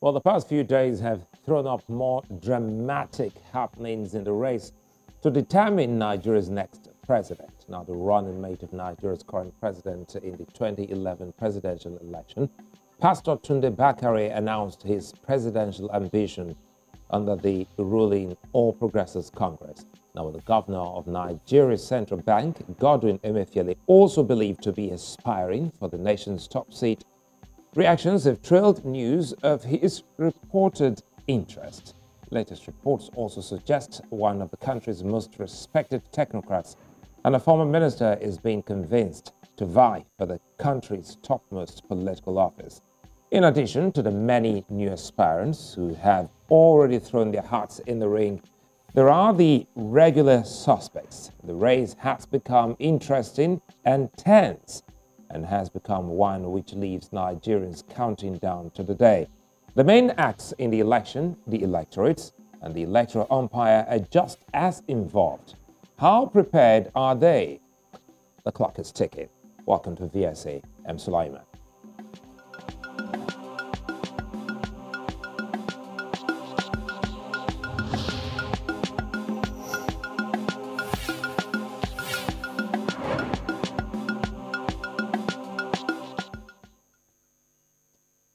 Well, the past few days have thrown up more dramatic happenings in the race to determine Nigeria's next president. Now, the running mate of Nigeria's current president in the 2011 presidential election, Pastor Tunde Bakare, announced his presidential ambition under the ruling All Progressives Congress. Now, the governor of Nigeria's central bank, Godwin Emefiele, also believed to be aspiring for the nation's top seat. Reactions have trailed news of his reported interest. Latest reports also suggest one of the country's most respected technocrats and a former minister is being convinced to vie for the country's topmost political office. In addition to the many new aspirants who have already thrown their hats in the ring, there are the regular suspects. The race has become interesting and tense, and has become one which leaves Nigerians counting down to the day. The main acts in the election, the electorates, and the electoral umpire are just as involved. How prepared are they? The clock is ticking. Welcome to VSA. I'm Sulaiman.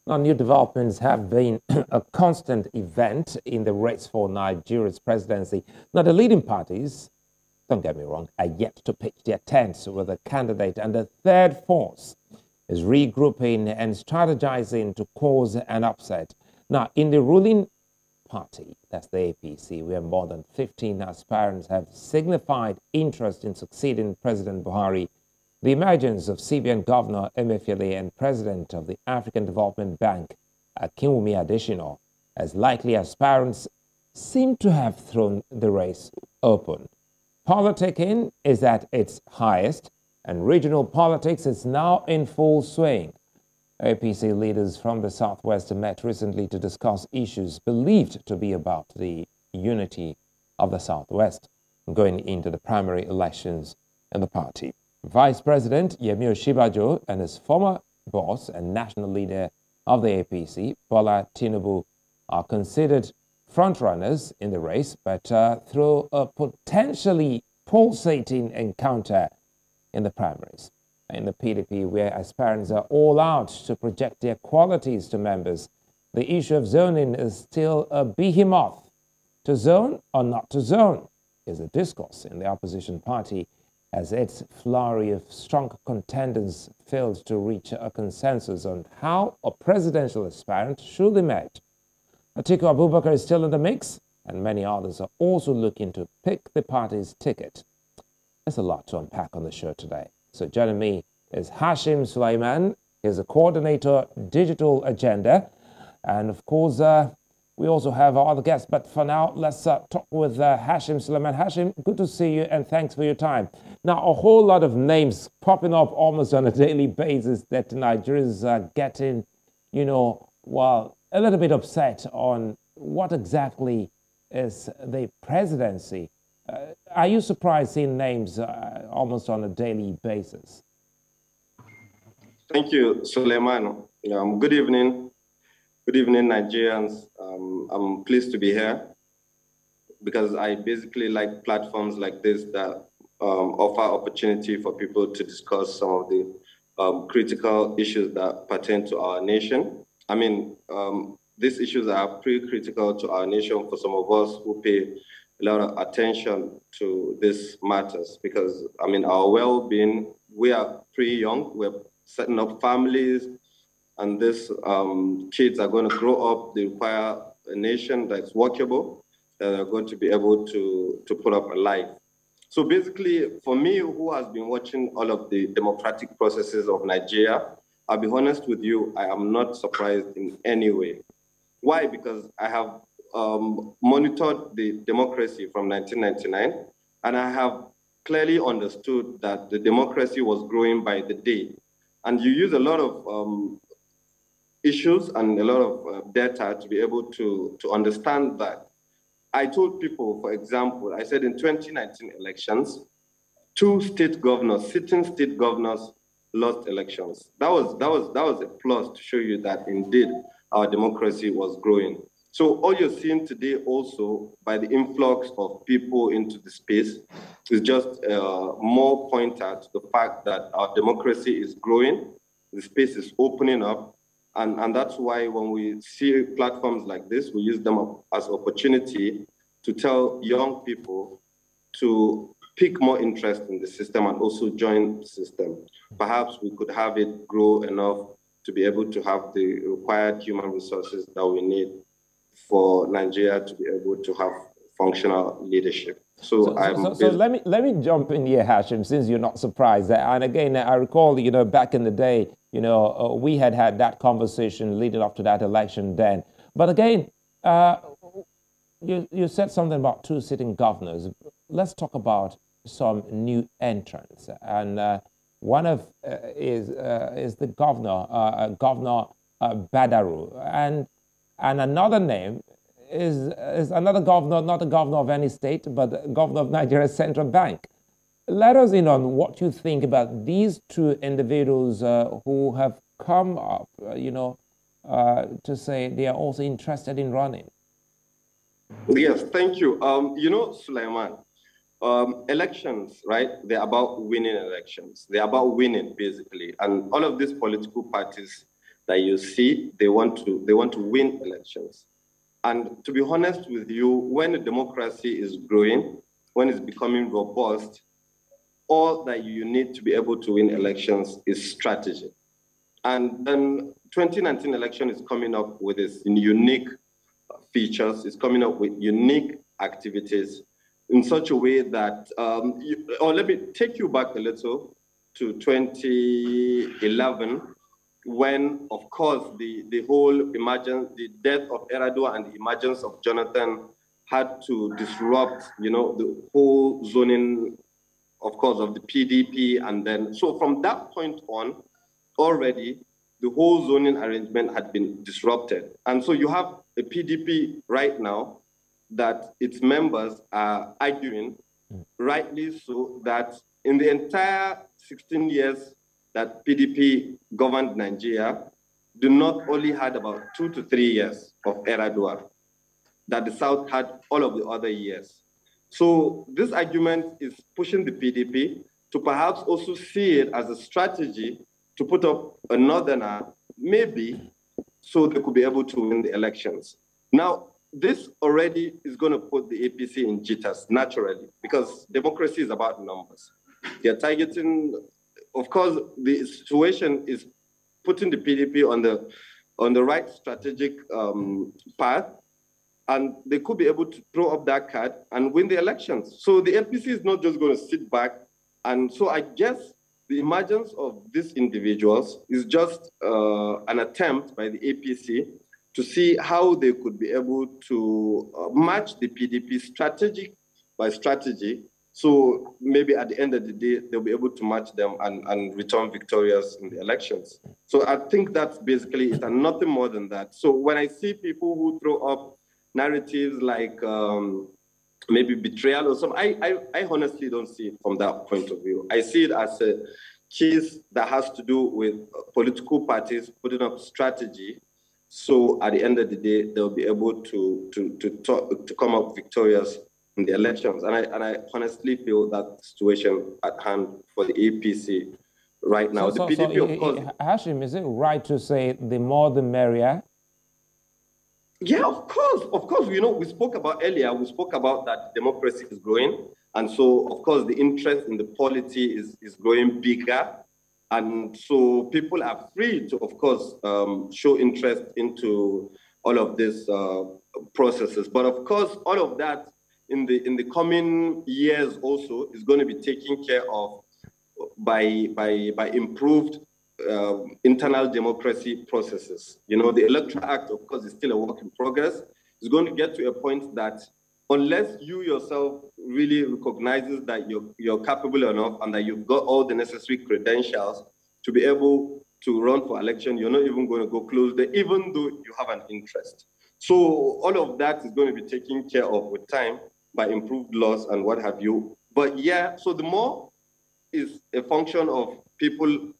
Now, new developments have been a constant event in the race for Nigeria's presidency. Now, the leading parties, don't get me wrong, are yet to pitch their tents with a candidate, and the third force is regrouping and strategizing to cause an upset. Now, in the ruling party, that's the APC, where more than 15 aspirants have signified interest in succeeding President Buhari, the emergence of CBN Governor Emefiele and President of the African Development Bank, Kemi Oyediotun, as likely aspirants, seem to have thrown the race open. Politicking is at its highest, and regional politics is now in full swing. APC leaders from the Southwest met recently to discuss issues believed to be about the unity of the Southwest going into the primary elections in the party. Vice President Kemi Oyediotun and his former boss and national leader of the APC, Bola Tinubu, are considered frontrunners in the race, but through a potentially pulsating encounter in the primaries. In the PDP, where aspirants are all out to project their qualities to members, the issue of zoning is still a behemoth. To zone or not to zone is a discourse in the opposition party, as its flurry of strong contenders failed to reach a consensus on how a presidential aspirant should emerge. Atiku Abubakar is still in the mix, and many others are also looking to pick the party's ticket. There's a lot to unpack on the show today. So joining me is Hashim Suleiman. He's a coordinator, digital agenda. And of course, we also have our other guests. But for now, let's talk with Hashim Suleiman. Hashim, good to see you and thanks for your time. Now, a whole lot of names popping up almost on a daily basis that Nigerians are getting, well, a little bit upset on what exactly is the presidency. Are you surprised seeing names almost on a daily basis? Thank you, Suleiman. Good evening. Good evening, Nigerians. I'm pleased to be here because I basically like platforms like this that offer opportunity for people to discuss some of the critical issues that pertain to our nation. I mean, these issues are pretty critical to our nation for some of us who pay a lot of attention to these matters because, I mean, our well-being, we are pretty young, we're setting up families, and these kids are going to grow up. They require a nation that's workable, that are going to be able to put up a life. So basically, for me, who has been watching all of the democratic processes of Nigeria, I'll be honest with you, I am not surprised in any way. Why? Because I have monitored the democracy from 1999, and I have clearly understood that the democracy was growing by the day. And you use a lot of issues and a lot of data to be able to understand that. I told people, for example, I said in 2019 elections, 2 state governors, sitting state governors, lost elections. That was a plus to show you that indeed our democracy was growing. So all you're seeing today also by the influx of people into the space is just more pointer to the fact that our democracy is growing, the space is opening up, and that's why when we see platforms like this, we use them as opportunity to tell young people to pick more interest in the system and also join the system. Perhaps we could have it grow enough to be able to have the required human resources that we need for Nigeria to be able to have functional leadership. So let me jump in here, Hashim, since you're not surprised. And again, I recall, back in the day, we had that conversation leading up to that election then. But again, you said something about two sitting governors. Let's talk about some new entrants. And one of is the governor, Governor Badaru. And another name is another governor, not a governor of any state, but the governor of Nigeria's central bank. Let us in on what you think about these two individuals who have come up, to say they are also interested in running. Yes, thank you. Sulaiman, elections, right? They're about winning elections. They're about winning, basically. And all of these political parties that you see, they want to win elections. And to be honest with you, when a democracy is growing, when it's becoming robust, all that you need to be able to win elections is strategy. And then 2019 election is coming up with its unique features, it's coming up with unique activities in such a way that, let me take you back a little to 2011, when, of course, the death of Eradua and the emergence of Jonathan had to disrupt, the whole zoning, of course, of the PDP. And then, so from that point on, already, the whole zoning arrangement had been disrupted. And so you have a PDP right now that its members are arguing, rightly so, that in the entire 16 years that PDP governed Nigeria, do not only had about 2 to 3 years of Eradua, that the South had all of the other years. So this argument is pushing the PDP to perhaps also see it as a strategy to put up a northerner, maybe, so they could be able to win the elections. Now, this already is going to put the APC in jitters, naturally, because democracy is about numbers. They're targeting, of course, the situation is putting the PDP on the right strategic path, and they could be able to throw up that card and win the elections. So the APC is not just going to sit back. And so I guess the emergence of these individuals is just an attempt by the APC to see how they could be able to match the PDP strategy by strategy. So maybe at the end of the day, they'll be able to match them and return victorious in the elections. So I think that's basically it, and nothing more than that. So when I see people who throw up narratives like maybe betrayal or something, I honestly don't see it from that point of view. I see it as a case that has to do with political parties putting up strategy. So at the end of the day, they'll be able to come up victorious in the elections. And I honestly feel that situation at hand for the APC right now. The PDP, of course. Hashim, is it right to say the more the merrier? Yeah, of course. Of course, we spoke about that democracy is growing. And so, of course, the interest in the polity is growing bigger. And so people are free to, of course, show interest into all of these processes. But of course, all of that in the coming years also is going to be taken care of by improved internal democracy processes. The Electoral Act, of course, is still a work in progress. It's going to get to a point that unless you yourself really recognizes that you're capable enough and that you've got all the necessary credentials to be able to run for election, you're not even going to go close there, even though you have an interest. So all of that is going to be taken care of with time by improved laws and what have you. But yeah, so the more is a function of people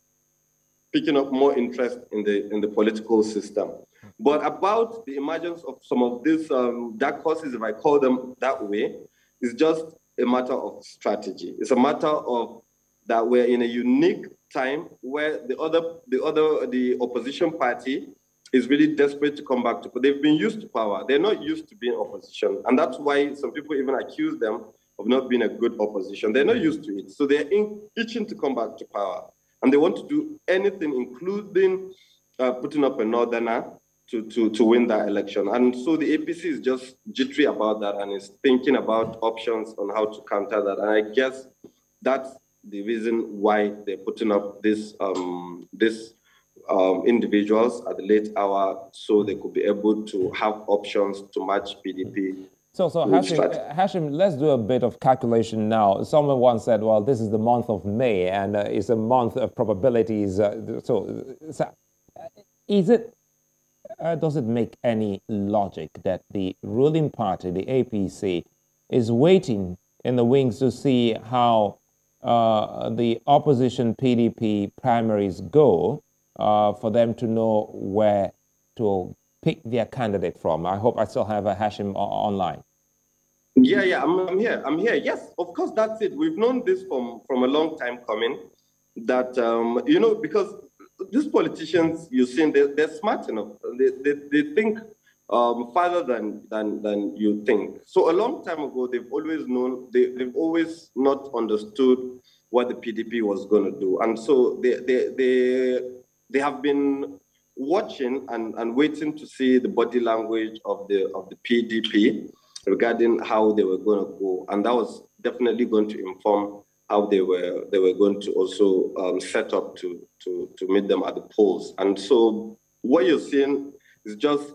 picking up more interest in the political system. But about the emergence of some of these dark horses, if I call them that way, is just a matter of strategy. It's a matter of that we're in a unique time where the opposition party is really desperate to come back to, but they've been used to power. They're not used to being opposition. And that's why some people even accuse them of not being a good opposition. They're not used to it. So they're itching to come back to power. And they want to do anything, including putting up a northerner to win that election. And so the APC is just jittery about that and is thinking about options on how to counter that. And I guess that's the reason why they're putting up this individuals at the late hour, so they could be able to have options to match PDP. So Hashim, let's do a bit of calculation now. Someone once said, well, this is the month of May, and it's a month of probabilities. Is it, does it make any logic that the ruling party, the APC, is waiting in the wings to see how the opposition PDP primaries go for them to know where to pick their candidate from? I hope I still have a Hashim online. Yeah, I'm here. Yes, of course, that's it. We've known this from a long time coming, that, because these politicians, you're seeing, they're smart enough. They think farther than you think. So a long time ago, they've always known, they've always not understood what the PDP was going to do. And so they have been watching and waiting to see the body language of the PDP regarding how they were going to go. And that was definitely going to inform how they were going to also set up to meet them at the polls. And so what you're seeing is just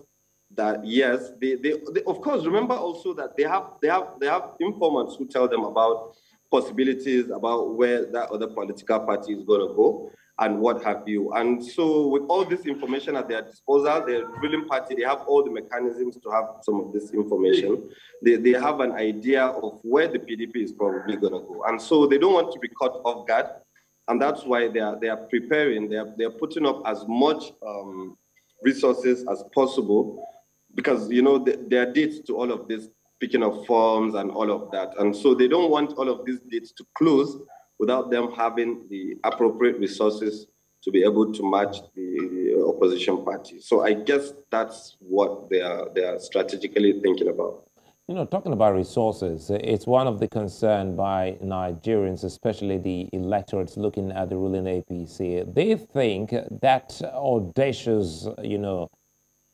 that, yes, they of course, remember also that they have informants who tell them about possibilities about where that other political party is going to go and what have you. And so with all this information at their disposal, the ruling party, they have all the mechanisms to have some of this information. They have an idea of where the PDP is probably going to go. And so they don't want to be caught off guard. And that's why they are preparing, they are putting up as much resources as possible, because, there are dates to all of this, picking up forms and all of that. And so they don't want all of these dates to close without them having the appropriate resources to be able to match the opposition party. So I guess that's what they are strategically thinking about. Talking about resources, it's one of the concern by Nigerians, especially the electorates looking at the ruling APC. They think that audacious,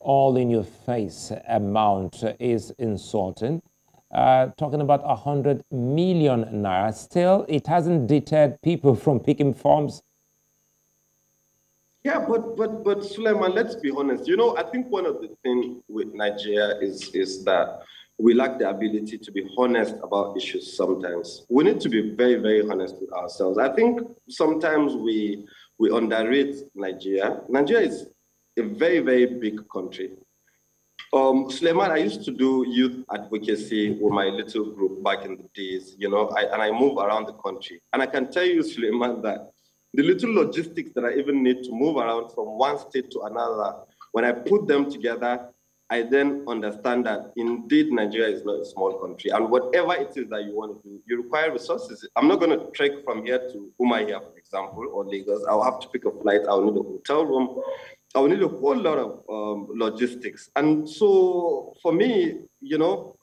all-in-your-face amount is insulting. Talking about 100 million naira. Still, it hasn't deterred people from picking forms. Yeah, but Suleiman, let's be honest. I think one of the things with Nigeria is that we lack the ability to be honest about issues sometimes. We need to be very, very honest with ourselves. I think sometimes we underrate Nigeria. Nigeria is a very, very big country. Suleiman, I used to do youth advocacy with my little group back in the days, and I move around the country. And I can tell you, Suleiman, that the little logistics that I even need to move around from one state to another, when I put them together, I then understand that indeed Nigeria is not a small country. And whatever it is that you want to do, you require resources. I'm not going to trek from here to Umuahia, for example, or Lagos. I'll have to pick a flight. I'll need a hotel room. I will need a whole lot of logistics. And so for me,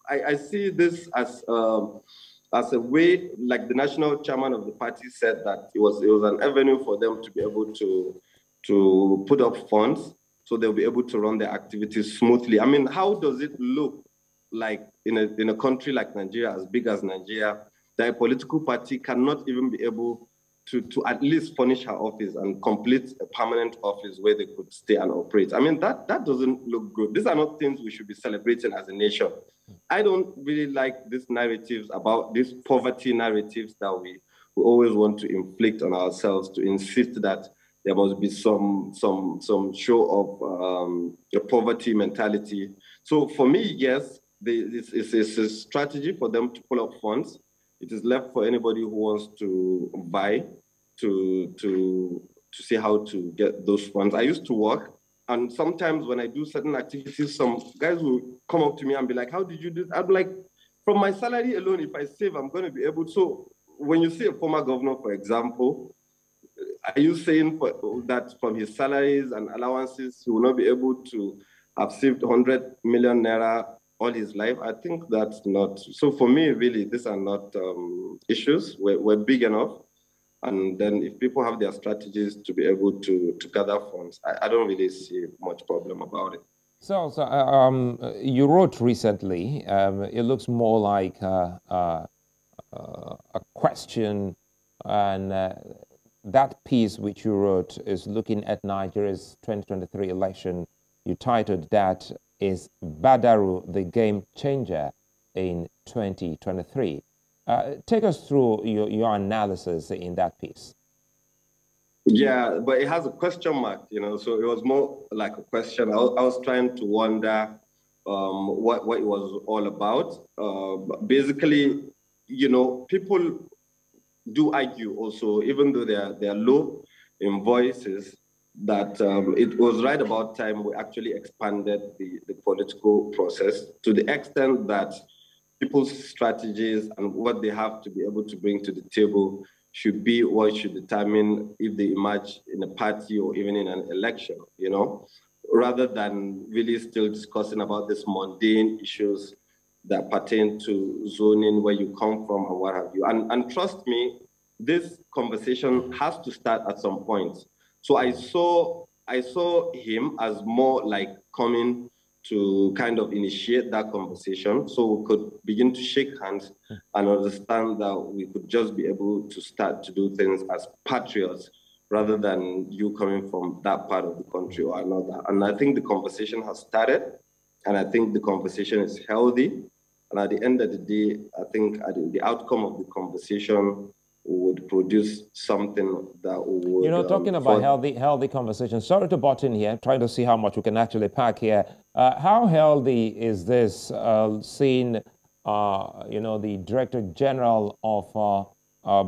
I see this as a way, like the national chairman of the party said, that it was an avenue for them to be able to put up funds so they'll be able to run their activities smoothly. I mean, how does it look like in a country like Nigeria, as big as Nigeria, that a political party cannot even be able to at least furnish her office and complete a permanent office where they could stay and operate? I mean, that doesn't look good. These are not things we should be celebrating as a nation. I don't really like these narratives about these poverty narratives that we always want to inflict on ourselves, to insist that there must be some show of a poverty mentality. So for me, yes, it's a strategy for them to pull up funds. It is left for anybody who wants to buy to see how to get those funds. I used to work And sometimes when I do certain activities, some guys will come up to me and be like, how did you do that? I'm like, from my salary alone, if I save, I'm going to be able to. So when you see a former governor, for example, are you saying that from his salaries and allowances, he will not be able to have saved 100 million naira all his life? I think that's not. So for me, really, these are not issues. We're big enough. And then if people have their strategies to be able to gather funds, I don't really see much problem about it. So you wrote recently, it looks more like a question, and that piece which you wrote is looking at Nigeria's 2023 election. You titled that is Badaru the game changer in 2023. Take us through your analysis in that piece. Yeah, but it has a question mark, so it was more like a question. I was trying to wonder what it was all about. Basically, people do argue also, even though they are low in voices, that it was right about time we actually expanded the political process to the extent that people's strategies and what they have to be able to bring to the table should be what should determine if they emerge in a party or even in an election, rather than really still discussing about these mundane issues that pertain to zoning, where you come from and what have you. And trust me, this conversation has to start at some point. So I saw him as more like coming to kind of initiate that conversation so we could begin to shake hands and understand that we could just be able to start to do things as patriots rather than you coming from that part of the country or another. And I think the conversation has started, and I think the conversation is healthy. And at the end of the day, I think the outcome of the conversation would produce something that would... talking about healthy conversation, sorry to butt in here, trying to see how much we can actually pack here. How healthy is this, seeing, the Director General of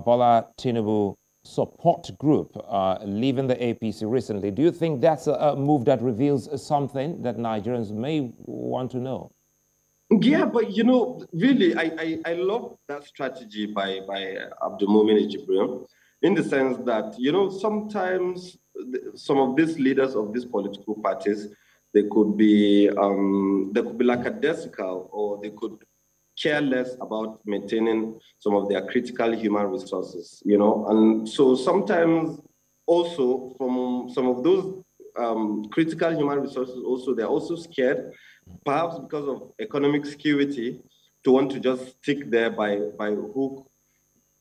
Bola Tinubu support group leaving the APC recently? Do you think that's a move that reveals something that Nigerians may want to know? Yeah, but really, I love that strategy by Abdulmumin Ejibril, in the sense that sometimes some of these leaders of these political parties, they could be lackadaisical, or they could care less about maintaining some of their critical human resources, and so sometimes also from some of those critical human resources, also they're also scared, perhaps because of economic security, to want to just stick there by hook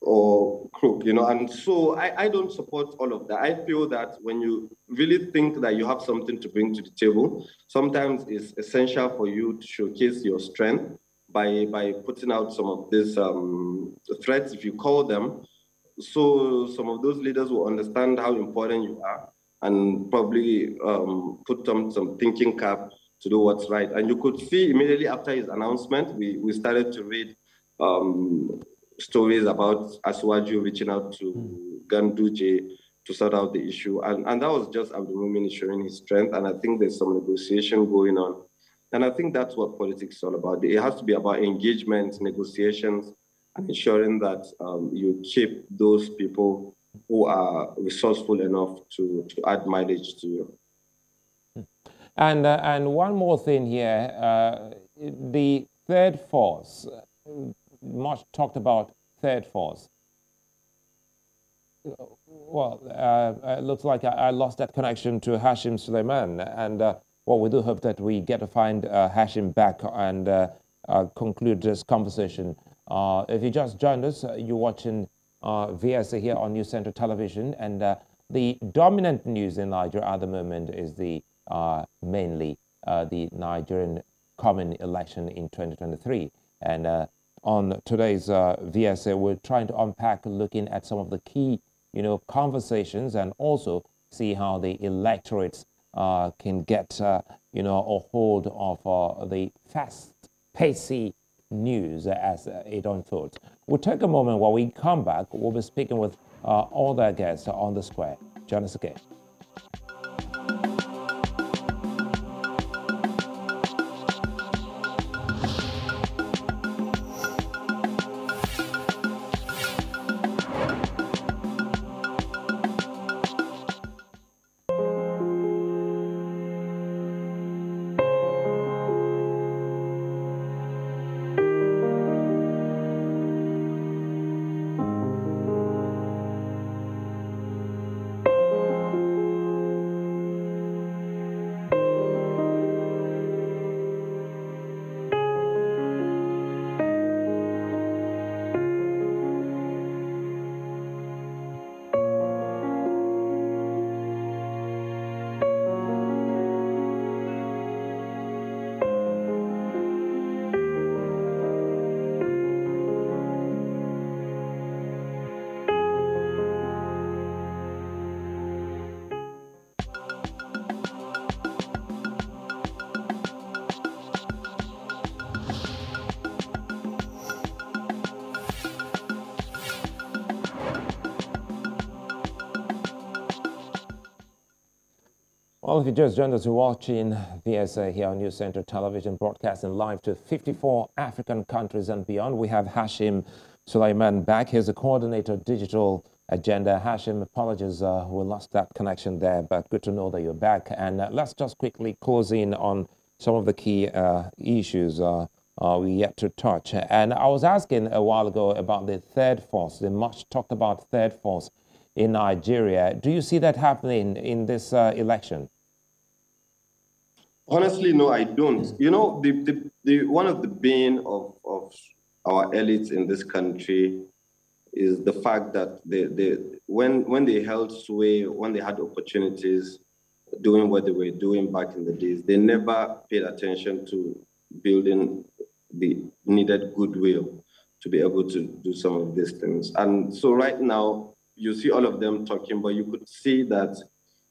or crook, And so I don't support all of that. I feel that when you really think that you have something to bring to the table, sometimes it's essential for you to showcase your strength by putting out some of these threats, if you call them, so some of those leaders will understand how important you are and probably put some thinking cap to do what's right. And you could see immediately after his announcement, we started to read stories about Aswaju reaching out to Ganduje to sort out the issue. And that was just Abdulmumin showing his strength. And I think there's some negotiation going on. And I think that's what politics is all about. It has to be about engagement, negotiations, and ensuring that you keep those people who are resourceful enough to add mileage to you. And one more thing here, the third force, much talked about third force. Well, it looks like I lost that connection to Hashim Suleiman, and well, we do hope that we get to find Hashim back and conclude this conversation. If you just joined us, you're watching VSA here on News Center Television, and the dominant news in Nigeria at the moment is mainly the Nigerian common election in 2023. And on today's VSA, we're trying to unpack, looking at some of the key, conversations, and also see how the electorates can get, a hold of the fast-pacey news as it unfolds. We'll take a moment. While we come back, we'll be speaking with all the guests on the square. Join us again. Well, if you just joined us, you're watching VSA here on News Center Television, broadcasting live to 54 African countries and beyond. We have Hashim Suleiman back. He's the coordinator digital agenda. Hashim, apologies, we lost that connection there, but good to know that you're back. And let's just quickly close in on some of the key issues we yet to touch. And I was asking a while ago about the third force, the much talked about third force in Nigeria. Do you see that happening in this election? Honestly, no, I don't. You know, one of the bane of our elites in this country is the fact that when they held sway, when they had opportunities, doing what they were doing back in the days, they never paid attention to building the needed goodwill to be able to do some of these things. And so right now, you see all of them talking, but you could see that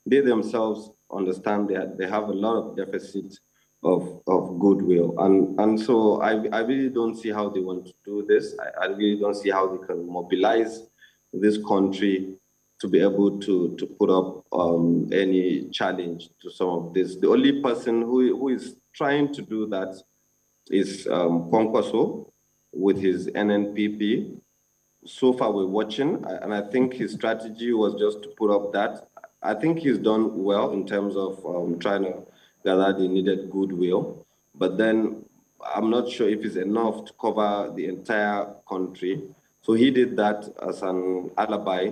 they themselves understand that they have a lot of deficit of goodwill. And so I really don't see how they want to do this. I really don't see how they can mobilize this country to be able to put up any challenge to some of this. The only person who is trying to do that is Kwankwaso with his NNPP. So far we're watching, and I think his strategy was just to put up that. I think he's done well in terms of trying to gather the needed goodwill, but then I'm not sure if it's enough to cover the entire country. So he did that as an alibi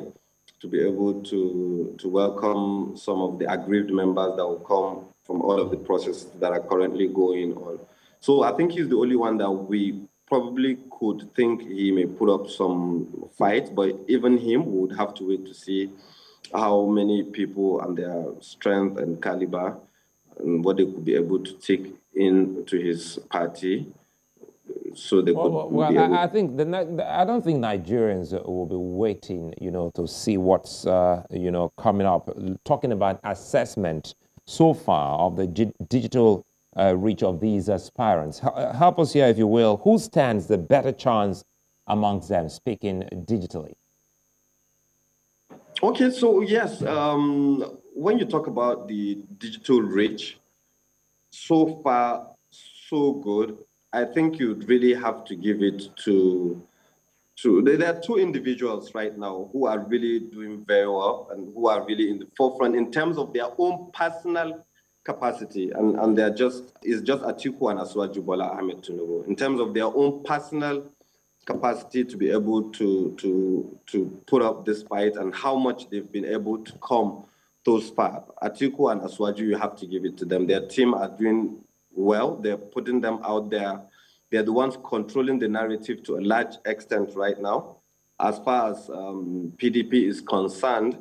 to be able to welcome some of the aggrieved members that will come from all of the processes that are currently going on. So I think he's the only one that we probably could think he may put up some fight, but even him would have to wait to see how many people and their strength and caliber and what they could be able to take into his party. So they could. I think I don't think Nigerians will be waiting, to see what's coming up. Talking about assessment so far of the digital reach of these aspirants. Help us here, if you will. Who stands the better chance amongst them, speaking digitally? Okay, so yes, when you talk about the digital reach, so far, so good. I think you'd really have to give it to there are two individuals right now who are really doing very well and who are really in the forefront in terms of their own personal capacity, and it's just Atiku and Asiwaju Bola Ahmed Tinubu in terms of their own personal capacity to be able to put up this fight and how much they've been able to come those far. Atiku and Asiwaju, you have to give it to them. Their team are doing well. They're putting them out there. They're the ones controlling the narrative to a large extent right now. As far as PDP is concerned,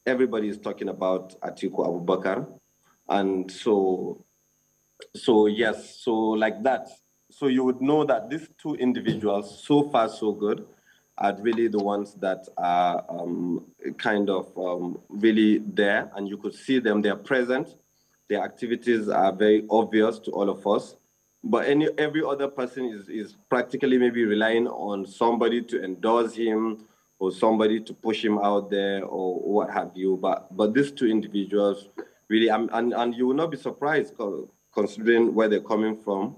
everybody is talking about Atiku Abubakar. And so yes, so like that. So you would know that these two individuals, so far so good, are really the ones that are kind of really there, and you could see them, they're present. Their activities are very obvious to all of us. But every other person is practically maybe relying on somebody to endorse him or somebody to push him out there or what have you. But these two individuals really, and you will not be surprised considering where they're coming from.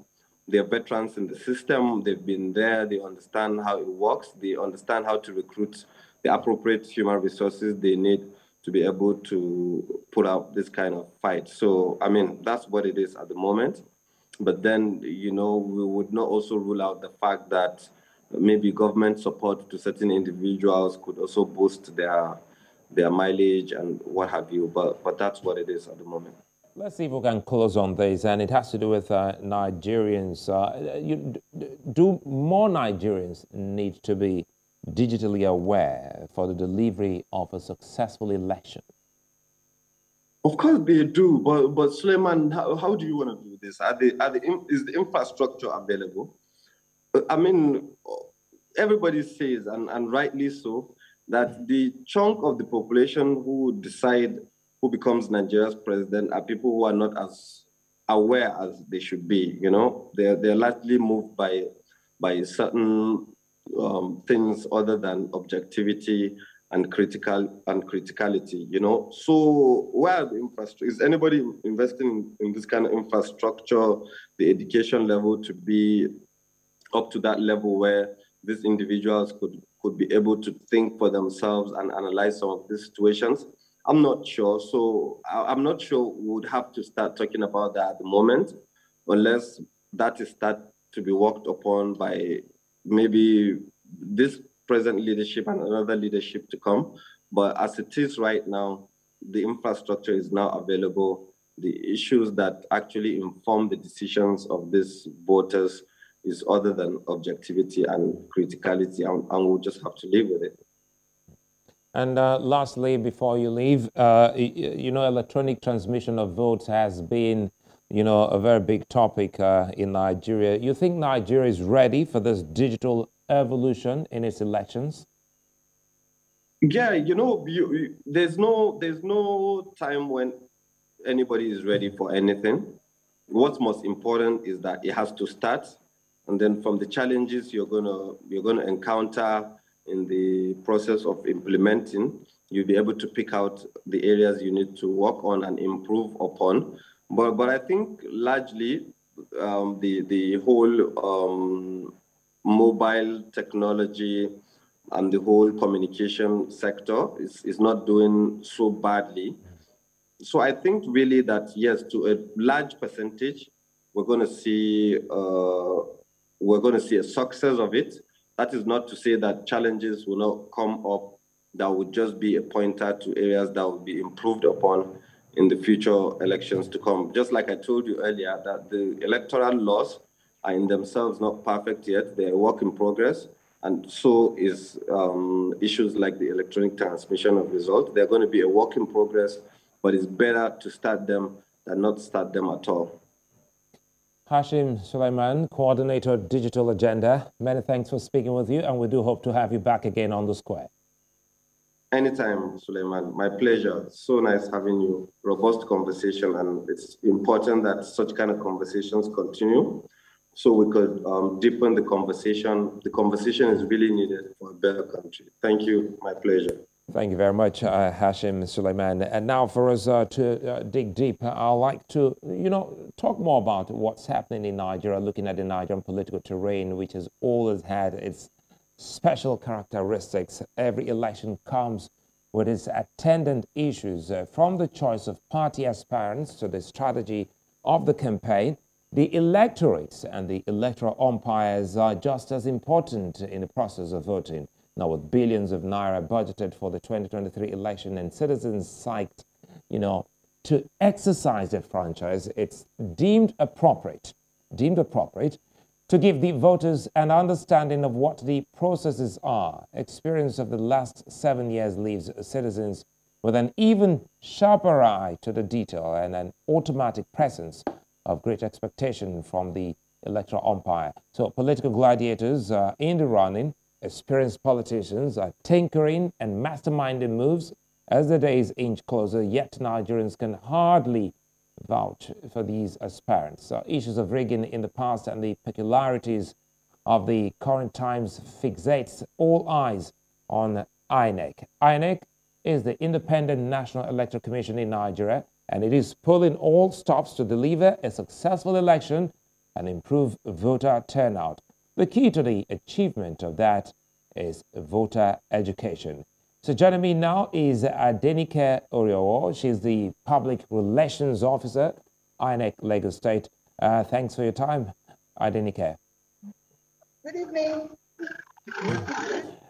They're veterans in the system. They've been there. They understand how it works. They understand how to recruit the appropriate human resources they need to be able to put out this kind of fight. So, I mean, that's what it is at the moment. But then, we would not also rule out the fact that maybe government support to certain individuals could also boost their mileage and what have you. But that's what it is at the moment. Let's see if we can close on this, and it has to do with Nigerians. Do more Nigerians need to be digitally aware for the delivery of a successful election? Of course they do, but Suleiman, how do you want to do this? Is the infrastructure available? I mean, everybody says, and rightly so, that the chunk of the population who decide who becomes Nigeria's president are people who are not as aware as they should be. They're largely moved by certain things other than objectivity and criticality, you know. So where the infrastructure, is anybody investing in this kind of infrastructure, the education level to be up to that level where these individuals could be able to think for themselves and analyze some of these situations? I'm not sure. So I'm not sure we would have to start talking about that at the moment, unless that is start to be worked upon by maybe this present leadership and another leadership to come. But as it is right now, the infrastructure is now available. The issues that actually inform the decisions of these voters is other than objectivity and criticality, and we'll just have to live with it. And lastly, before you leave, you know, electronic transmission of votes has been, you know, a very big topic in Nigeria. You think Nigeria is ready for this digital evolution in its elections? Yeah, you know, there's no time when anybody is ready for anything. What's most important is that it has to start, and then from the challenges you're gonna encounter in the process of implementing, you'll be able to pick out the areas you need to work on and improve upon. But I think largely the whole mobile technology and the whole communication sector is not doing so badly. So I think really that, yes, to a large percentage, we're going to see a success of it. That is not to say that challenges will not come up that would just be a pointer to areas that will be improved upon in the future elections to come. Just like I told you earlier, that the electoral laws are in themselves not perfect yet. They're a work in progress. And so is issues like the electronic transmission of results. They're going to be a work in progress, but it's better to start them than not start them at all. Hashim Suleiman, Coordinator Digital Agenda, many thanks for speaking with you, and we do hope to have you back again on the square. Anytime, Suleiman. My pleasure. So nice having you. Robust conversation, and it's important that such kind of conversations continue so we could deepen the conversation. The conversation is really needed for a better country. Thank you. My pleasure. Thank you very much, Hashim Suleiman. And now for us to dig deep, I'd like to, you know, talk more about what's happening in Nigeria, looking at the Nigerian political terrain, which has always had its special characteristics. Every election comes with its attendant issues, from the choice of party aspirants to the strategy of the campaign. The electorates and the electoral umpires are just as important in the process of voting. Now, with billions of naira budgeted for the 2023 election and citizens psyched, you know, to exercise their franchise, it's deemed appropriate to give the voters an understanding of what the processes are. Experience of the last 7 years leaves citizens with an even sharper eye to the detail and an automatic presence of great expectation from the electoral umpire. So political gladiators are in the running. Experienced politicians are tinkering and masterminding moves as the days inch closer, yet Nigerians can hardly vouch for these aspirants. Issues of rigging in the past and the peculiarities of the current times fixates all eyes on INEC. INEC is the Independent National Electoral Commission in Nigeria, and it is pulling all stops to deliver a successful election and improve voter turnout. The key to the achievement of that is voter education. So joining me now is Kemi Oyediotun. She's the Public Relations Officer, INEC Lagos State. Thanks for your time, Kemi. Good evening.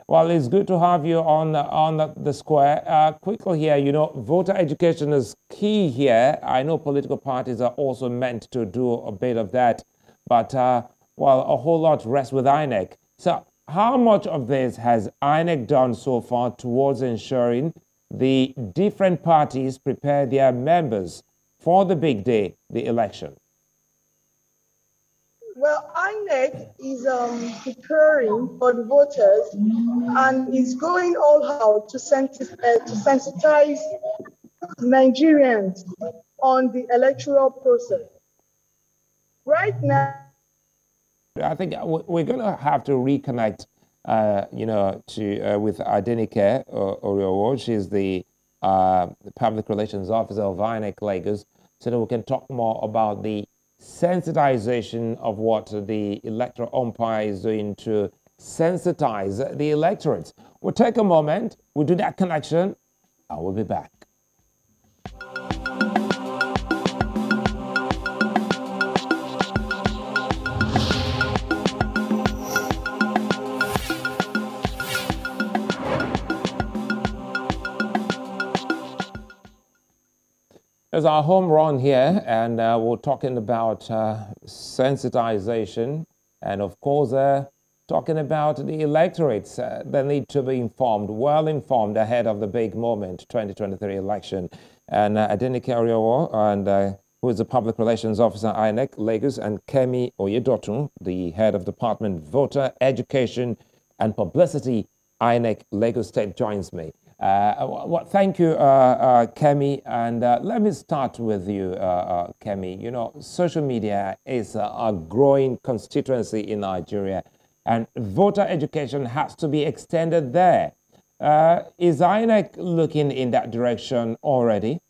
Well, it's good to have you on the square. Quickly here, you know, voter education is key here. I know political parties are also meant to do a bit of that, but well, a whole lot rests with INEC. So how much of this has INEC done so far towards ensuring the different parties prepare their members for the big day, the election? Well, INEC is preparing for the voters and is going all out to sensitize Nigerians on the electoral process. Right now, I think we're going to have to reconnect with Adenike Oriowo. She's the Public Relations Officer of INEC Lagos, so that we can talk more about the sensitization of what the electoral umpire is doing to sensitize the electorate. We'll take a moment, we'll do that connection, and we'll be back. There's our home run here, and we're talking about sensitization, and of course, talking about the electorates that need to be informed, well informed ahead of the big moment, 2023 election. And Adenike Oriowo, and who is the Public Relations Officer at INEC Lagos, and Kemi Oyediotun, the Head of Department Voter Education and Publicity, INEC Lagos State, joins me. Thank you, Kemi, and let me start with you, Kemi. You know, social media is a growing constituency in Nigeria, and voter education has to be extended there. Is INEC looking in that direction already?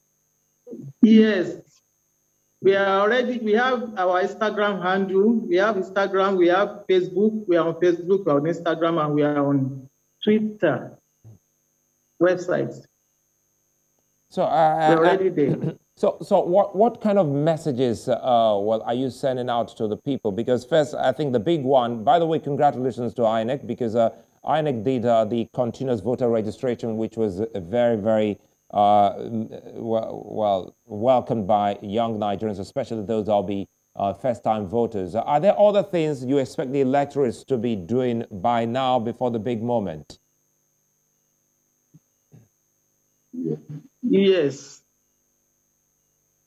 Yes, we have our Instagram handle, we have Instagram, we have Facebook, we are on Facebook, we are on Instagram, and we are on Twitter. Websites. So we're already there. So what kind of messages are you sending out to the people? Because first, I think the big one. By the way, congratulations to INEC, because INEC did the continuous voter registration, which was very, very welcomed by young Nigerians, especially those that'll be first-time voters. Are there other things you expect the electorates to be doing by now before the big moment? Yes,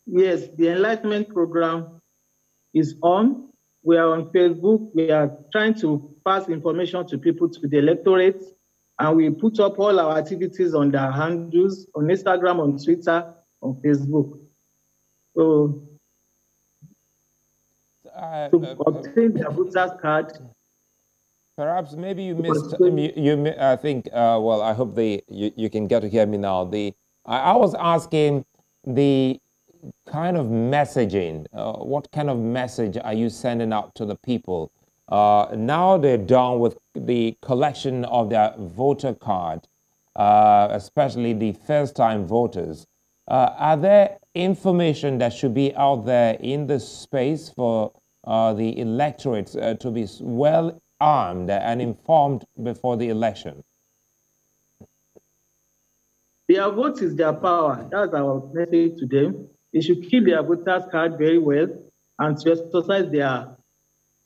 the Enlightenment program is on. We are on Facebook. We are trying to pass information to people, to the electorate, and we put up all our activities on their handles, on Instagram, on Twitter, on Facebook. So, to obtain their voter's card. Perhaps maybe you missed. I think. I hope you can get to hear me now. I was asking the kind of messaging. What kind of message are you sending out to the people? Now they're done with the collection of their voter card, especially the first-time voters. Are there information that should be out there in the space for the electorate to be well armed and informed before the election? Their vote is their power. That's our message to them. They should keep their voter's card very well and to exercise their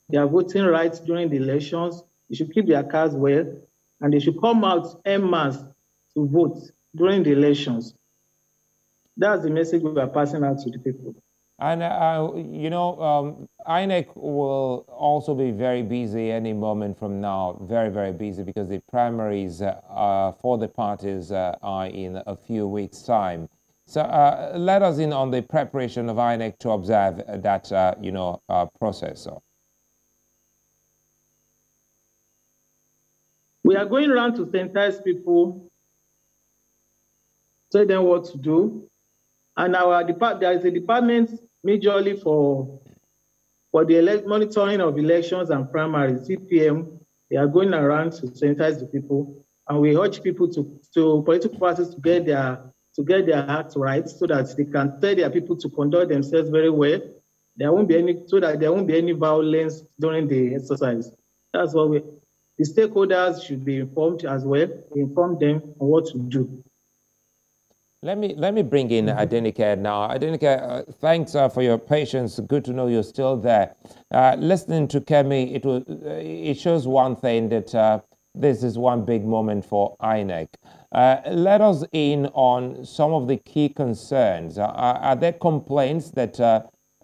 voting rights during the elections. They should keep their cards well, and they should come out en masse to vote during the elections. That's the message we are passing out to the people. And, INEC will also be very busy any moment from now, very, very busy, because the primaries for the parties are in a few weeks' time. So let us in on the preparation of INEC to observe that, process. We are going around to sensitize people, tell them what to do. And there is a department majorly for the monitoring of elections and primaries, CPM. They are going around to sensitize the people, and we urge people to political parties to get their acts right, so that they can tell their people to conduct themselves very well. So that there won't be any violence during the exercise. That's what the stakeholders should be informed as well. Inform them on what to do. Let me bring in Adenike now. Adenike, thanks for your patience. Good to know you're still there. Listening to Kemi, it shows one thing, that this is one big moment for INEC. Let us in on some of the key concerns. Are there complaints that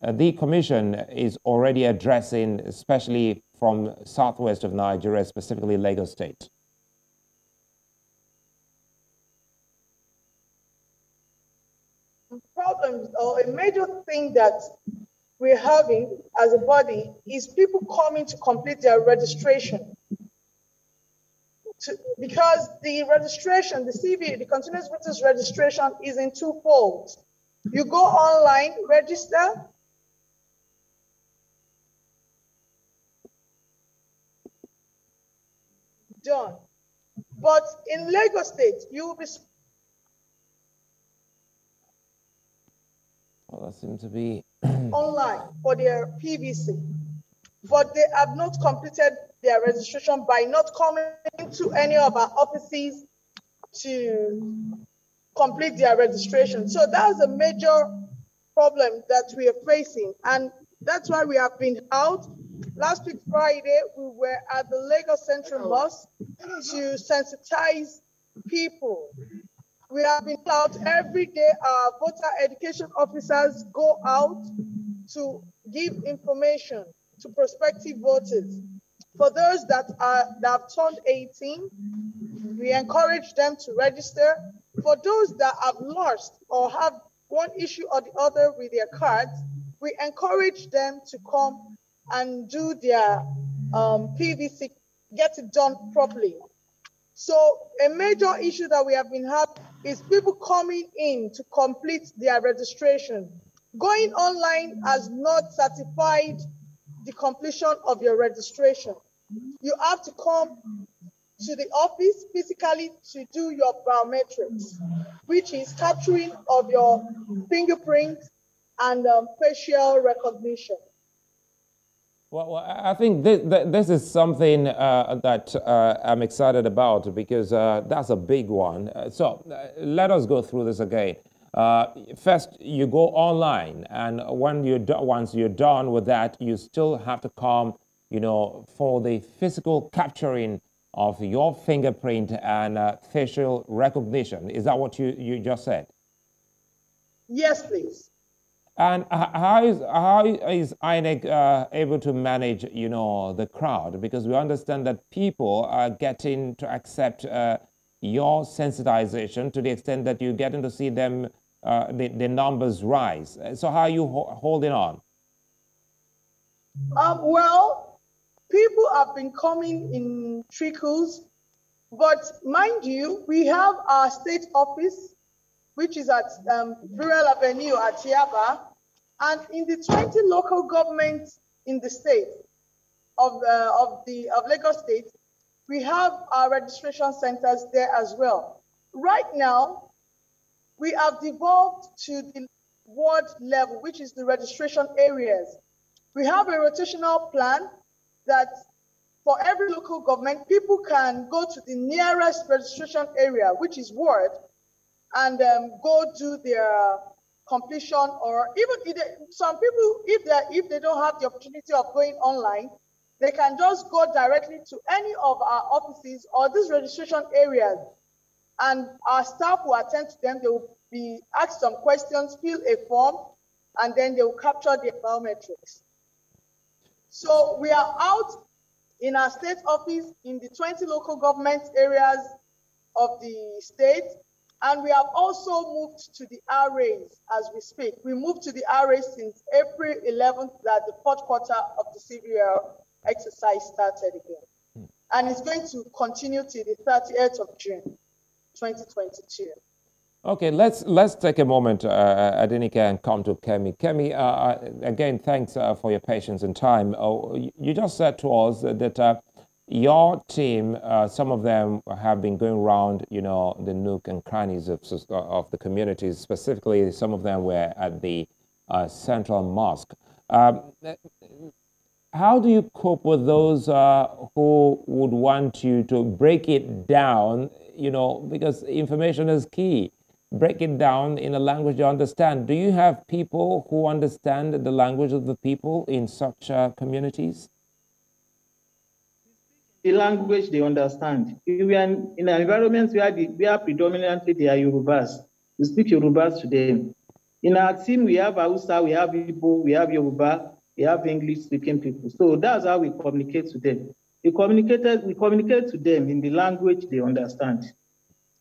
the Commission is already addressing, especially from southwest of Nigeria, specifically Lagos State? Problems, or a major thing that we're having as a body, is people coming to complete their registration. because the registration, the CV, the continuous voters registration is in two folds. You go online, register. Done. But in Lagos State, you will be. Well, that seems to be online for their PVC, but they have not completed their registration by not coming to any of our offices to complete their registration. So that's a major problem that we are facing, and that's why we have been out. Last week, Friday, we were at the Lagos Central Mosque to sensitize people. We have been out every day. Our voter education officers go out to give information to prospective voters. For those that have turned 18, we encourage them to register. For those that have lost or have one issue or the other with their cards, we encourage them to come and do their PVC, get it done properly. So a major issue that we have been having is people coming in to complete their registration. Going online has not certified the completion of your registration. You have to come to the office physically to do your biometrics, which is capturing of your fingerprint and facial recognition. Well, I think this is something that I'm excited about, because that's a big one. So let us go through this again. First, you go online, and once you're done with that, you still have to come, for the physical capturing of your fingerprint and facial recognition. Is that what you just said? Yes, please. And how is INEC able to manage, the crowd? Because we understand that people are getting to accept your sensitization to the extent that you're getting to see them, the numbers rise. So how are you holding on? Well, people have been coming in trickles, but mind you, we have our state office, which is at Burial Avenue at Yaba, and in the 20 local governments in the state of Lagos State, we have our registration centers there as well. Right now, we have devolved to the ward level, which is the registration areas. We have a rotational plan that for every local government, people can go to the nearest registration area, which is ward, and go do their completion, or even some people, if they don't have the opportunity of going online, they can just go directly to any of our offices or these registration areas, and our staff will attend to them. They will be asked some questions, fill a form, and then they will capture their biometrics. So we are out in our state office in the 20 local government areas of the state. And we have also moved to the RAs as we speak. We moved to the RAs since April 11th, that the fourth quarter of the CVL exercise started again. And it's going to continue till the 30th of June, 2022. Okay, let's take a moment, Adenike, and come to Kemi. Kemi, again, thanks for your patience and time. You just said to us that your team, some of them have been going around, the nook and crannies of the communities. Specifically, some of them were at the Central Mosque. How do you cope with those who would want you to break it down, because information is key? Break it down in a language you understand. Do you have people who understand the language of the people in such communities? The language they understand. If we are in an environment where predominantly they are Yorubas, we speak Yorubas to them. In our team, we have Hausa, we have Igbo, we have Yoruba, we have English-speaking people. So that's how we communicate to them. We communicate to them in the language they understand.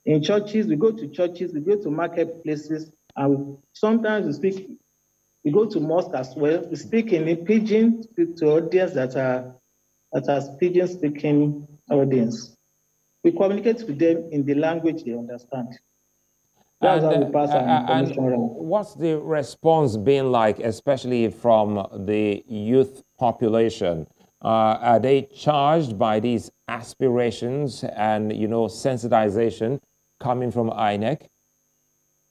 In churches, we go to marketplaces, and sometimes we go to mosque as well. We speak in Pidgin, speak to audience that are Pidgin-speaking audience. We communicate with them in the language they understand. That's how we pass our information around. What's the response been like, especially from the youth population? Are they charged by these aspirations and, sensitization coming from INEC?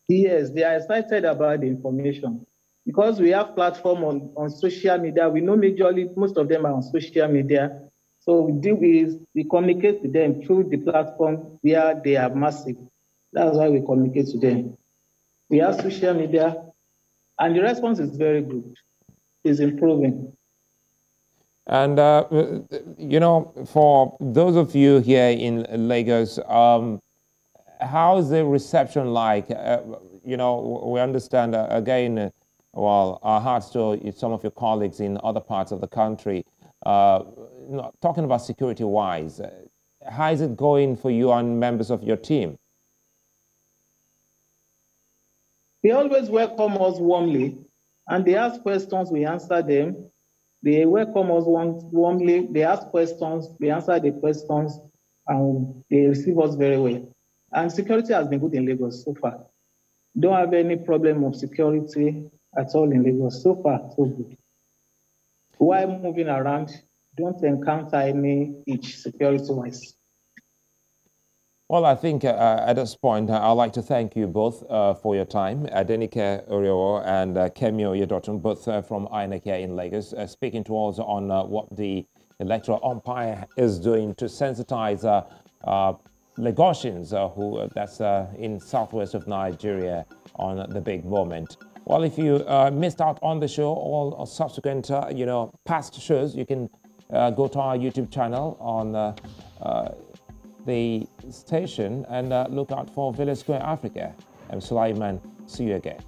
Yes, they are excited about the information. Because we have platform on social media, we know majorly most of them are on social media. So we communicate with them through the platform where they are massive. That's why we communicate to them. We have social media, and the response is very good. It's improving. And, for those of you here in Lagos, how is the reception like? We understand, again, well, our hearts to some of your colleagues in other parts of the country. Talking about security-wise, how is it going for you and members of your team? They always welcome us warmly, and they ask questions, we answer them. They welcome us warmly, they ask questions, we answer the questions, and they receive us very well. And security has been good in Lagos so far. Don't have any problem of security at all in Lagos. So far, so good. While moving around, don't encounter any itch security-wise. Well, I think at this point, I'd like to thank you both for your time. Adenike Oriowo and Kemi Oyediotun, both from INEC here in Lagos, speaking to us on what the electoral umpire is doing to sensitize Lagosians that's in southwest of Nigeria on the big moment. Well, if you missed out on the show or subsequent, past shows, you can go to our YouTube channel on the station and look out for Village Square Africa. I'm Sulaiman. See you again.